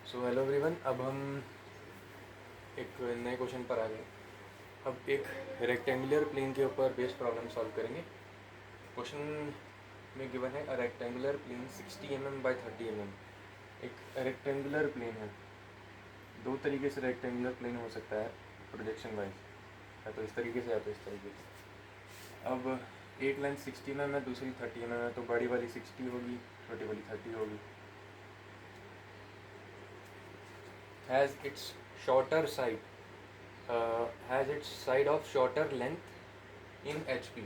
So hello everyone, अब हम एक नए क्वेश्चन पर आ गए। अब एक रेक्टेंगुलर प्लेन के ऊपर बेस्ड प्रॉब्लम सॉल्व करेंगे। क्वेश्चन में गिवन है a rectangular plane 60 mm by 30 mm। एक रेक्टेंगुलर प्लेन है, दो तरीके से रेक्टेंगुलर प्लेन हो सकता है प्रोजेक्शन वाइज, या तो इस तरीके से या तो इस तरीके से। अब एक लाइन 60 mm है, दूसरी 30 mm है, तो बड़ी वाली 60 होगी, छोटी वाली 30 होगी। Has its shorter side has its side of shorter length in HP।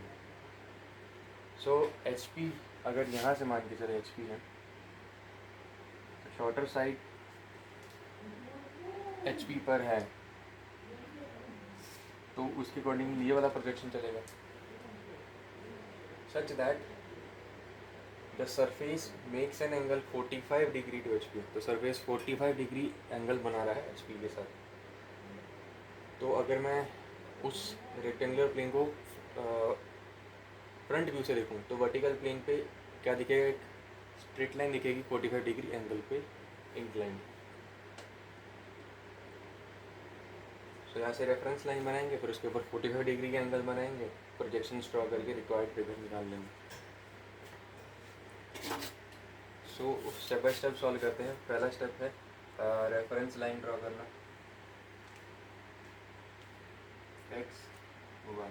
so HP अगर यहाँ से मान के चले HP है तो शॉर्टर साइड HP पर है, तो उसके अकॉर्डिंग ये वाला प्रोजेक्शन चलेगा such that the surface makes an angle 45 degree to HP। तो सरफेस 45 डिग्री एंगल बना रहा है HP के साथ। तो अगर मैं उस रेक्टेंगुलर प्लेन को फ्रंट व्यू से देखूँ तो वर्टिकल प्लेन पे क्या दिखेगा, एक स्ट्रेट लाइन दिखेगी 45 डिग्री एंगल पे इंक्लाइन। सो यहाँ से रेफरेंस लाइन बनाएंगे, फिर उसके ऊपर 45 डिग्री के एंगल बनाएंगे, प्रोजेक्शन ड्रॉ करके रिक्वायर्ड फिगर निकाल लेंगे। So step by step solve करते हैं। पहला स्टेप है रेफरेंस लाइन ड्रॉ करना, x y।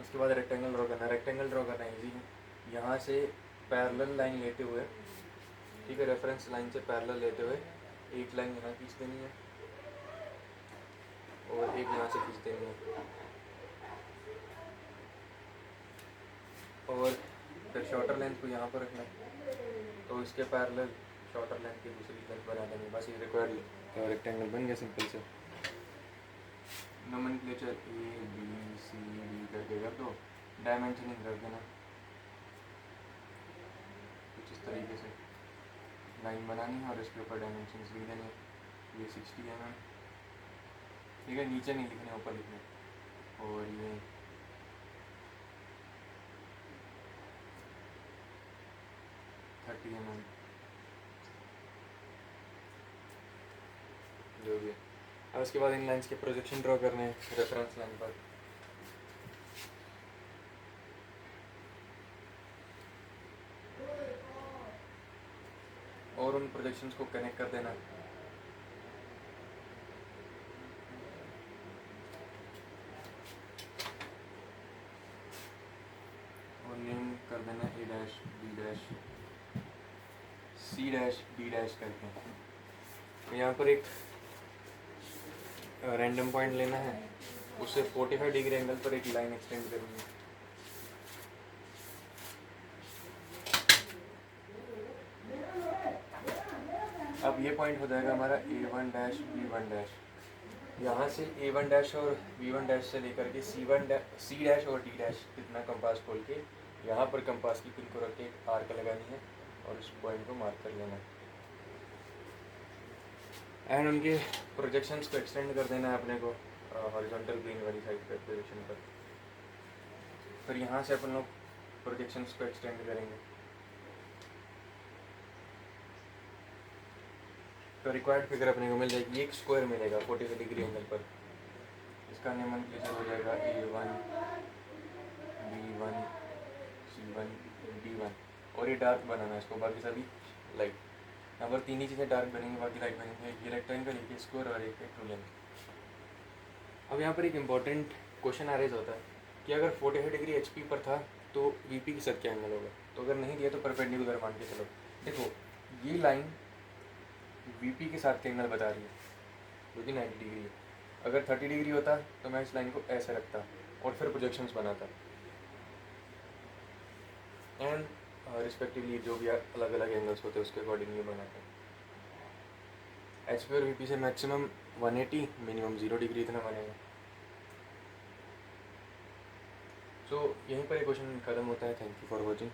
उसके बाद रेक्टेंगल ड्रॉ करना। रेक्टेंगल ड्रॉ करना इजी है, यहाँ से पैरेलल लाइन लेते हुए, ठीक है, रेफरेंस लाइन से पैरेलल लेते हुए एक लाइन यहाँ खींच देनी है और एक यहाँ से खींच देनी है, और फिर शॉर्टर लेंथ को यहाँ पर रखना है, तो इसके पैरेलल शॉर्टर लेंथ की दूसरी लेंथ बना देनी। बस ये रिक्वायर्ड रेक्टेंगल बन गया सिंपल से। नोमेनक्लेचर ABCD करके कर दो, डायमेंशनिंग कर देना कुछ इस तरीके से। लाइन बनानी है और इसके ऊपर डायमेंशंस लिख देने। ये 60 mm, ठीक है, नीचे नहीं लिखने, ऊपर लिखने। और ये 30 mm जो भी है। अब उसके बाद इन लाइंस के प्रोजेक्शन ड्रॉ करने हैं रेफरेंस लाइन पर। और उन प्रोजेक्शंस को कनेक्ट कर देना। और नेम कर देना A dash B dash C dash D dash करके। तो यहाँ पर एक रैंडम पॉइंट लेना है, उससे 45 डिग्री एंगल पर एक लाइन एक्सटेंड करनी है। अब ये पॉइंट हो जाएगा हमारा A1 डैश B1 डैश। यहाँ से A1 डैश और B1 डैश से लेकर के C डैश और D डैश कितना कंपास खोल के यहाँ पर कंपास की पिन को रख के एक आर्क लगानी है और उस पॉइंट को मार्क कर लेना है। एंड उनके प्रोजेक्शंस को एक्सटेंड कर देना है अपने को हॉरिजॉन्टल प्लेन वाली साइड पर पोजीशन पर। फिर यहाँ से अपन लोग प्रोजेक्शंस को एक्सटेंड करेंगे, तो रिक्वायर्ड फिगर अपने को मिल जाएगी। एक स्क्वायर मिलेगा 45 डिग्री एंगल पर। इसका नोमेनक्लेचर हो जाएगा A1 B1 C1 D1। और ये डार्क बनाना है इसको, बाकी सभी लाइट। यहाँ पर तीन ही चीज़ें डार्क बनेंगी, बाकी लाइट बनेंगी। एक ये रेक्टेंगल, एक स्क्वायर और एक ट्रू लेंथ। अब यहाँ पर एक इम्पॉर्टेंट क्वेश्चन अरेज होता है कि अगर 45 डिग्री HP पर था तो VP के साथ क्या एंगल होगा। तो अगर नहीं दिया तो परपेंडिकुलर मान के चलो। देखो ये लाइन VP के साथ एंगल बता रही है जो कि 90 डिग्री है। अगर 30 डिग्री होता तो मैं इस लाइन को ऐसे रखता और फिर प्रोजेक्शंस बनाता, एंड रिस्पेक्टिवली जो भी अलग अलग एंगल्स होते हैं उसके अकॉर्डिंग ये बनाता है। HP और VP से मैक्सिमम 180, मिनिमम 0 डिग्री इतना बनेगा। सो यहीं पर ये क्वेश्चन खत्म होता है। Thank you for watching.